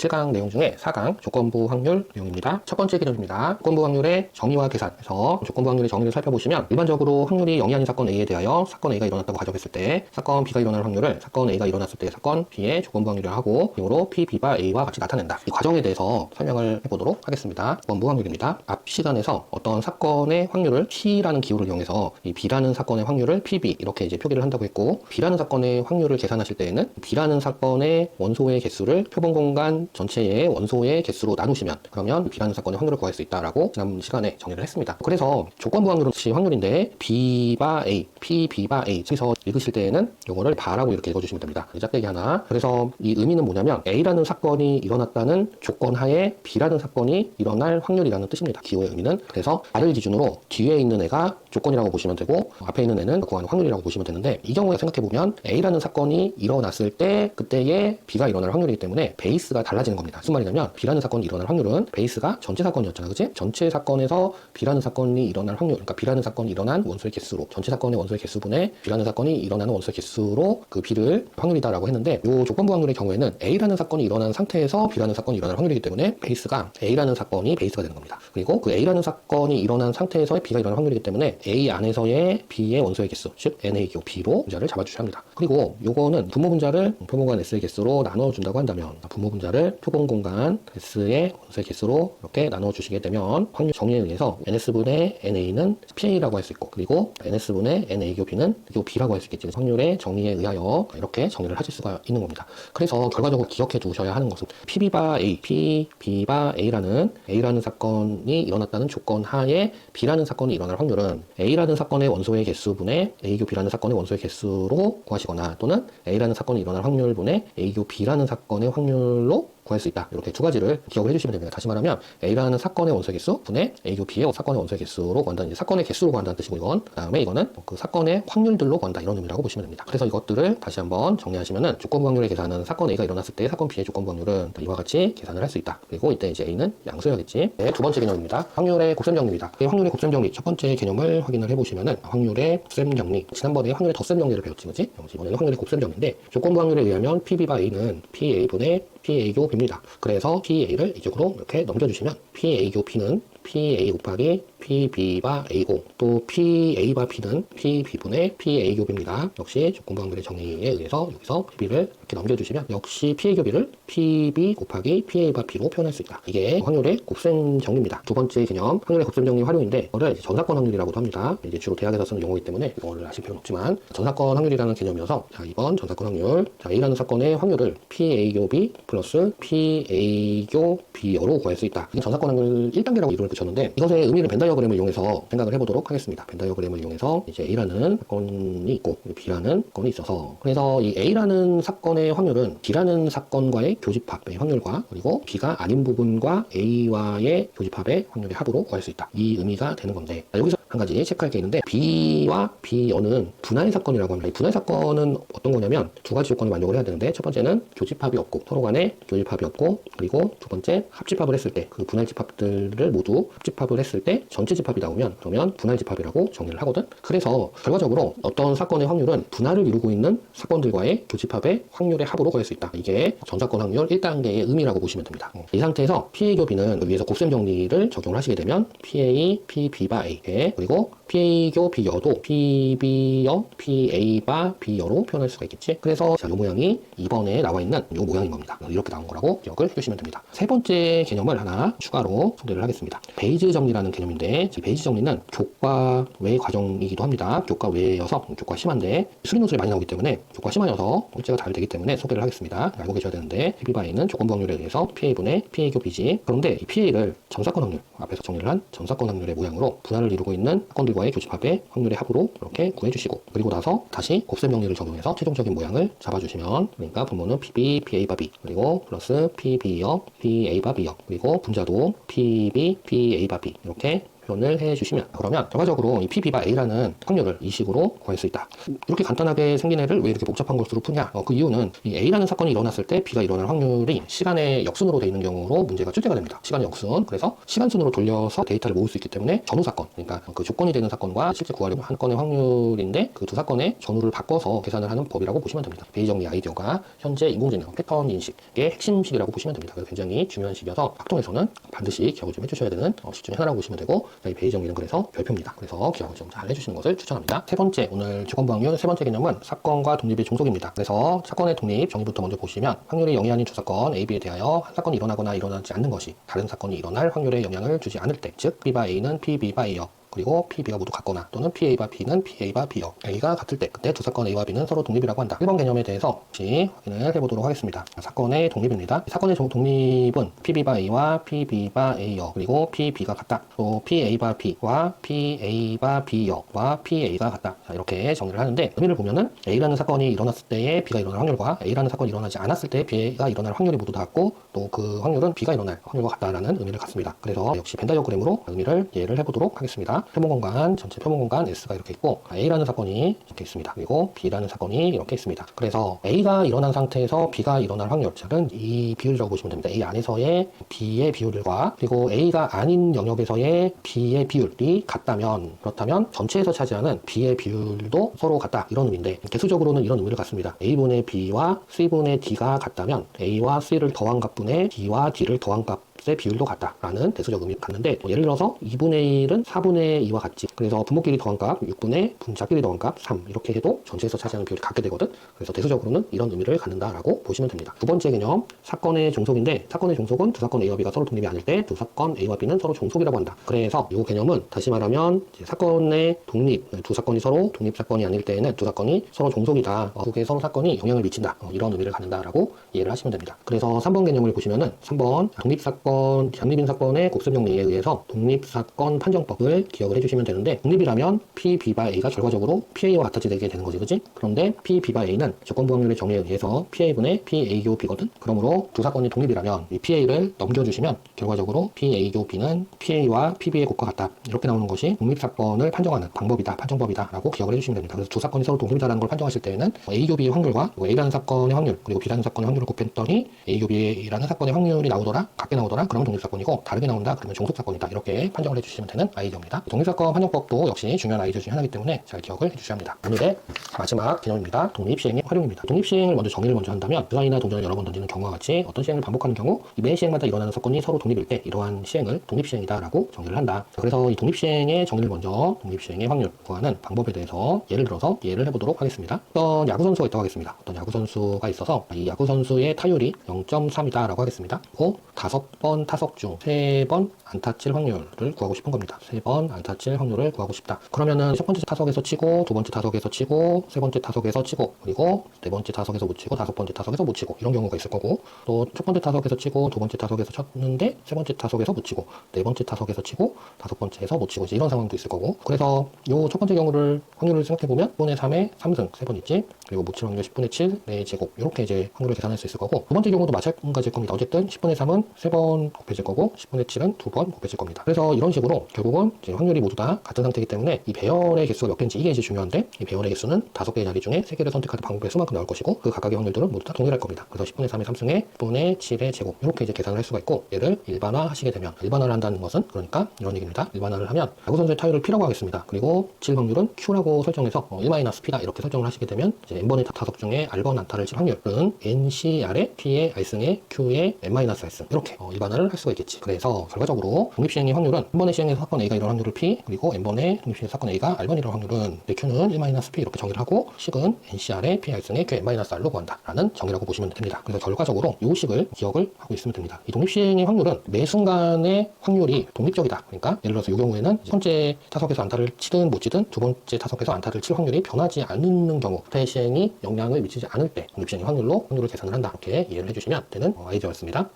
7강 내용 중에 4강 조건부 확률 내용입니다. 첫 번째 개념입니다. 조건부 확률의 정의와 계산에서 조건부 확률의 정의를 살펴보시면 일반적으로 확률이 0이 아닌 사건 A에 대하여 사건 A가 일어났다고 가정했을 때 사건 B가 일어날 확률을 사건 A가 일어났을 때 사건 B의 조건부 확률이라 하고 이으로 P, B가 A와 같이 나타낸다. 이 과정에 대해서 설명을 해보도록 하겠습니다. 조건부 확률입니다. 앞 시간에서 어떤 사건의 확률을 P라는 기호를 이용해서 이 B라는 사건의 확률을 PB 이렇게 이제 표기를 한다고 했고 B라는 사건의 확률을 계산하실 때에는 B라는 사건의 원소의 개수를 표본 공간 전체의 원소의 개수로 나누시면 그러면 B라는 사건의 확률을 구할 수 있다라고 지난 시간에 정리를 했습니다. 그래서 조건부 확률은 시 확률인데 B바 A, P, B바 A 그래서 읽으실 때에는 요거를 바라고 이렇게 읽어주시면 됩니다. 짝대기 하나. 그래서 이 의미는 뭐냐면 A라는 사건이 일어났다는 조건 하에 B라는 사건이 일어날 확률이라는 뜻입니다. 기호의 의미는. 그래서 R을 기준으로 뒤에 있는 애가 조건이라고 보시면 되고 앞에 있는 애는 구하는 확률이라고 보시면 되는데 이 경우에 생각해보면 A라는 사건이 일어났을 때 그때의 B가 일어날 확률이기 때문에 베이스가 달라지는 겁니다. 무슨 말이냐면 B라는 사건이 일어날 확률은 베이스가 전체 사건이었잖아, 그치? 전체 사건에서 B라는 사건이 일어날 확률, 그러니까 B라는 사건이 일어난 원소의 개수로 전체 사건의 원소의 개수분의 B라는 사건이 일어나는 원소의 개수로 그 B를 확률이다라고 했는데 이 조건부 확률의 경우에는 A라는 사건이 일어난 상태에서 B라는 사건이 일어날 확률이기 때문에 베이스가 A라는 사건이 베이스가 되는 겁니다. 그리고 그 A라는 사건이 일어난 상태에서의 B가 일어날 확률이기 때문에 A 안에서의 B의 원소의 개수, 즉 NA교 B로 분자를 잡아주셔야 합니다. 그리고 요거는 분모 분자를 표본공간 S의 개수로 나눠준다고 한다면 분모 분자를 표본공간 S의 원소의 개수로 이렇게 나눠주시게 되면 확률 정의에 의해서 NS분의 NA는 PA라고 할 수 있고 그리고 NS분의 NA교 B는 교 B라고 할 수 있겠지. 확률의 정의에 의하여 이렇게 정리를 하실 수가 있는 겁니다. 그래서 결과적으로 기억해 두셔야 하는 것은 PB바 A, P, B바 A라는 사건이 일어났다는 조건 하에 B라는 사건이 일어날 확률은 A라는 사건의 원소의 개수분의 A교 B라는 사건의 원소의 개수로 구하시거나 또는 A라는 사건이 일어날 확률분의 A교 B라는 사건의 확률로 구할 수 있다. 이렇게 두 가지를 기억을 해주시면 됩니다. 다시 말하면 A라는 사건의 원소의 개수 분의 A교 B의 사건의 원소의 개수로 구한다는 이제 사건의 개수로 구한다는 뜻이고 이건 그다음에 이거는 그 사건의 확률들로 구한다 이런 의미라고 보시면 됩니다. 그래서 이것들을 다시 한번 정리하시면은 조건부 확률의 계산은 사건 A가 일어났을 때 사건 B의 조건부 확률은 이와 같이 계산을 할 수 있다. 그리고 이때 이제 A는 양수여야겠지. 네, 두 번째 개념입니다. 확률의 곱셈 정리입니다. 확률의 곱셈 정리 첫 번째 개념을 확인을 해보시면은 확률의 곱셈 정리. 지난번에 확률의 덧셈 정리를 배웠지, 그렇지? 이번에는 확률의 곱셈 정리인데 조건부 확률에 의하면 PB바 A는 PA분의 PA교 B입니다. 그래서 PA를 이쪽으로 이렇게 넘겨주시면 PA교 P는 PA 곱하기 PB바 A고 또 PA바 P는 PB분의 PA교 B입니다. 역시 조건부 확률의 정의에 의해서 여기서 PB를 이렇게 넘겨주시면 역시 PA교 B를 PB 곱하기 PA바 P로 표현할 수 있다. 이게 확률의 곱셈 정리입니다. 두 번째 개념 확률의 곱셈 정리 활용인데 이거를 전사건 확률이라고도 합니다. 이제 주로 대학에서 쓰는 용어이기 때문에 이거를 아실 필요는 없지만 전사건 확률이라는 개념이어서 자 2번 전사건 확률 자 A라는 사건의 확률을 PA교 B 플러스 PA교 B로 구할 수 있다. 전사건 확률 1단계라고 이름을 붙였는데 이것의 의미를 벤 다이어그램을 이용해서 생각을 해보도록 하겠습니다. 벤 다이어그램을 이용해서 이제 A라는 사건이 있고 B라는 사건이 있어서 그래서 이 A라는 사건의 확률은 B라는 사건과의 교집합의 확률과 그리고 B가 아닌 부분과 A와의 교집합의 확률의 합으로 구할 수 있다. 이 의미가 되는 건데 여기서 한 가지 체크할 게 있는데 B와 B여는 분할 사건이라고 합니다. 이 분할 사건은 어떤 거냐면 두 가지 조건을 만족을 해야 되는데 첫 번째는 교집합이 없고 서로 간에 교집합이 없고 그리고 두 번째 합집합을 했을 때 그 분할 집합들을 모두 합집합을 했을 때 전체 집합이 나오면 그러면 분할 집합이라고 정리를 하거든. 그래서 결과적으로 어떤 사건의 확률은 분할을 이루고 있는 사건들과의 교집합의 확률의 합으로 구할 수 있다. 이게 전사건 확률 1단계의 의미라고 보시면 됩니다. 이 상태에서 PA교 B는 위에서 곱셈 정리를 적용을 하시게 되면 PA, PB바 A 그리고 PA교 B여도 PB여, PA바 B여로 표현할 수가 있겠지. 그래서 이 모양이 2번에 나와 있는 이 모양인 겁니다. 이렇게 나온 거라고 기억을 해주시면 됩니다. 세 번째 개념을 하나 추가로 소개를 하겠습니다. 베이즈 정리라는 개념인데 베이즈 정리는 교과 외 과정이기도 합니다. 교과 외여서 교과 심한데 수리노술이 많이 나오기 때문에 교과 심하여서 문제가 잘 되기 때문에 소개를 하겠습니다. 알고 계셔야 되는데 PB바에는 조건부 확률에 의해서 PA분의 PA교 B지. 그런데 이 PA를 전사건 확률 앞에서 정리를 한 전사건 확률의 모양으로 분할을 이루고 있는 사건들과의 교집합의 확률의 합으로 이렇게 구해주시고 그리고 나서 다시 곱셈 정리를 적용해서 최종적인 모양을 잡아주시면 그러니까 분모는 PB, PA바 B 그리고 플러스 PB여, PA바 B여 그리고 분자도 PB, PA바 B 이렇게 표현을 해주시면, 그러면 결과적으로 이 P, B가 A라는 확률을 이 식으로 구할 수 있다. 이렇게 간단하게 생긴 애를 왜 이렇게 복잡한 것으로 푸냐? 그 이유는 이 A라는 사건이 일어났을 때 B가 일어날 확률이 시간의 역순으로 되어 있는 경우로 문제가 출제가 됩니다. 시간의 역순. 그래서 시간순으로 돌려서 데이터를 모을 수 있기 때문에 전후 사건, 그러니까 그 조건이 되는 사건과 실제 구하려는 한 건의 확률인데 그 두 사건의 전후를 바꿔서 계산을 하는 법이라고 보시면 됩니다. 베이 정리 아이디어가 현재 인공지능 패턴 인식의 핵심식이라고 보시면 됩니다. 그래서 굉장히 중요한 식이어서 학통에서는 반드시 기억을 좀 해주셔야 되는 식 중에 하나라고 보시면 되고, 이 베이 정리는 그래서 별표입니다. 그래서 기억을 좀 잘 해주시는 것을 추천합니다. 세 번째, 오늘 조건부 확률 세 번째 개념은 사건과 독립의 종속입니다. 그래서 사건의 독립 정의부터 먼저 보시면 확률이 0이 아닌 두 사건 A, B에 대하여 한 사건이 일어나거나 일어나지 않는 것이 다른 사건이 일어날 확률에 영향을 주지 않을 때, 즉 B바 A는 P, B바 A여, 그리고 P, B가 모두 같거나 또는 PA와 B는 PA와 B여, A가 같을 때 그때 두 사건 A와 B는 서로 독립이라고 한다. 1번 개념에 대해서 다시 확인을 해보도록 하겠습니다. 사건의 독립입니다. 사건의 독립은 PB바 A와 PB바 A여, 그리고 PB가 같다. 또 PA바 B와 PA바 B여와 PA가 같다. 자, 이렇게 정리를 하는데, 의미를 보면은 A라는 사건이 일어났을 때의 B가 일어날 확률과 A라는 사건이 일어나지 않았을 때의 B가 일어날 확률이 모두 다 같고, 또 그 확률은 B가 일어날 확률과 같다라는 의미를 갖습니다. 그래서 역시 벤 다이어그램으로 의미를 이해를 해보도록 하겠습니다. 표본공간, 전체 표본공간 S가 이렇게 있고, A라는 사건이 이렇게 있습니다. 그리고 B라는 사건이 이렇게 있습니다. 그래서 A가 일어난 상태에서 B가 일어날 확률은 이 비율이라고 보시면 됩니다. A 안에서의 B의 비율과 그리고 A가 아닌 영역에서의 B의 비율이 같다면, 그렇다면 전체에서 차지하는 B의 비율도 서로 같다, 이런 의미인데, 개수적으로는 이런 의미를 갖습니다. A분의 B와 C분의 D가 같다면 A와 C를 더한 값분의 D와 D를 더한 값 의 비율도 같다라는 대수적 의미를 갖는데, 예를 들어서 2분의 1은 4분의 2와 같지. 그래서 분모끼리 더한 값 6분의 분자끼리 더한 값 3, 이렇게 해도 전체에서 차지하는 비율이 같게 되거든. 그래서 대수적으로는 이런 의미를 갖는다라고 보시면 됩니다. 두 번째 개념, 사건의 종속인데, 사건의 종속은 두 사건 A와 B가 서로 독립이 아닐 때 두 사건 A와 B는 서로 종속이라고 한다. 그래서 이 개념은 다시 말하면 사건의 독립, 두 사건이 서로 독립 사건이 아닐 때에는 두 사건이 서로 종속이다, 두 개의 서로 사건이 영향을 미친다, 이런 의미를 갖는다라고 이해를 하시면 됩니다. 그래서 3번 개념을 보시면은 3번 독립사건, 독립인 사건의 곱셈정리에 의해서 독립사건 판정법을 기억을 해주시면 되는데, 독립이라면 P, B바 A가 결과적으로 PA와 같아지 되게 되는 거지, 그치? 그런데 P, B바 A는 조건부 확률의 정의에 의해서 PA분의 PA교 B거든? 그러므로 두 사건이 독립이라면 이 PA를 넘겨주시면 결과적으로 PA교 B는 PA와 PB의 곱과 같다, 이렇게 나오는 것이 독립사건을 판정하는 방법이다, 판정법이다 라고 기억을 해주시면 됩니다. 그래서 두 사건이 서로 독립이다라는 걸 판정하실 때에는 A교 B의 확률과 A라는 사건의 확률 그리고 B라는 사건의 확률을 곱했더니 A교 B라는 사건의 확률이 나오더라, 같게 나오더라, 그러면 독립사건이고, 다르게 나온다 그러면 종속사건이다, 이렇게 판정을 해주시면 되는 아이디어입니다. 독립사건 판정법도 역시 중요한 아이디어 중에 하나이기 때문에 잘 기억을 해주셔야 합니다. 오늘의 마지막 개념입니다. 독립시행의 활용입니다. 독립시행을 먼저 정의를 먼저 한다면, 주사위나 동전을 여러 번 던지는 경우와 같이 어떤 시행을 반복하는 경우 이 매 시행마다 일어나는 사건이 서로 독립일 때 이러한 시행을 독립시행이다 라고 정의를 한다. 그래서 이 독립시행의 정의를 먼저, 독립시행의 확률 구하는 방법에 대해서 예를 들어서 이해를 해보도록 하겠습니다. 어떤 야구선수가 있다고 하겠습니다. 어떤 야구선수가 있어서 이 야구선수의 타율이 0.3이다 라고 하겠습니다. 그리고 5번 타석 중 3번 안타 칠 확률을 구하고 싶은 겁니다. 3번 안타 칠 확률을 구하고 싶다. 그러면은 첫 번째 타석에서 치고, 두 번째 타석에서 치고, 세 번째 타석에서 치고, 그리고 네 번째 타석에서 못 치고, 다섯 번째 타석에서 못 치고, 이런 경우가 있을 거고, 또 첫 번째 타석에서 치고, 두 번째 타석에서 쳤는데 세 번째 타석에서 못 치고, 네 번째 타석에서 치고, 다섯 번째에서 못 치고, 이런 상황도 있을 거고. 그래서 요 첫 번째 경우를 확률을 생각해보면 10분의 3에 3승 3번 있지, 그리고 못 칠 확률 10분의 7 4제곱, 이렇게 이제 확률을 계산할 수 있을 거고, 두 번째 경우도 마찬가지일 겁니다. 어쨌든 10분의 3은 3번 곱해질 거고 10분의 7은 2번 곱해질 겁니다. 그래서 이런 식으로 결국은 이제 확률이 모두 다 같은 상태이기 때문에 이 배열의 개수가 몇 개인지, 이게 이제 중요한데, 이 배열의 개수는 5개의 자리 중에 3개를 선택할 방법의 수만큼 나올 것이고, 그 각각의 확률들은 모두 다 동일할 겁니다. 그래서 10분의 3의 3승에 10분의 7의 제곱, 이렇게 이제 계산을 할 수가 있고, 얘를 일반화 하시게 되면, 일반화를 한다는 것은 그러니까 이런 얘기입니다. 일반화를 하면 야구선수의 타율을 P라고 하겠습니다. 그리고 칠 확률은 Q라고 설정해서 1-P다 이렇게 설정을 하시게 되면, 이제 N번의 타석 중에 R번 안타를 칠 확률은 NCR의 P의 R승에 Q의 N-R승, 이렇게 일반화를 할 수가 있겠지. 그래서 결과적으로 독립시행의 확률은 한 번의 시행에서 사건 A가 이런 확률을 P, 그리고 N번의 독립시행 사건 A가 R번 이런 확률은 Q는 1-P 이렇게 정의를 하고, 식은 NCR의 P R승에 Q N-R로 구한다 라는 정의라고 보시면 됩니다. 그래서 결과적으로 이 식을 기억을 하고 있으면 됩니다. 이 독립시행의 확률은 매 순간의 확률이 독립적이다. 그러니까 예를 들어서 이 경우에는 첫 번째 타석에서 안타를 치든 못 치든 두 번째 타석에서 안타를 칠 확률이 변하지 않는 경우, 시행이 영향을 미치지 않을 때 독립시행의 확률로 확률을 계산을 한다, 이렇게 이해를 해주시면 되는 아이디어였습니다.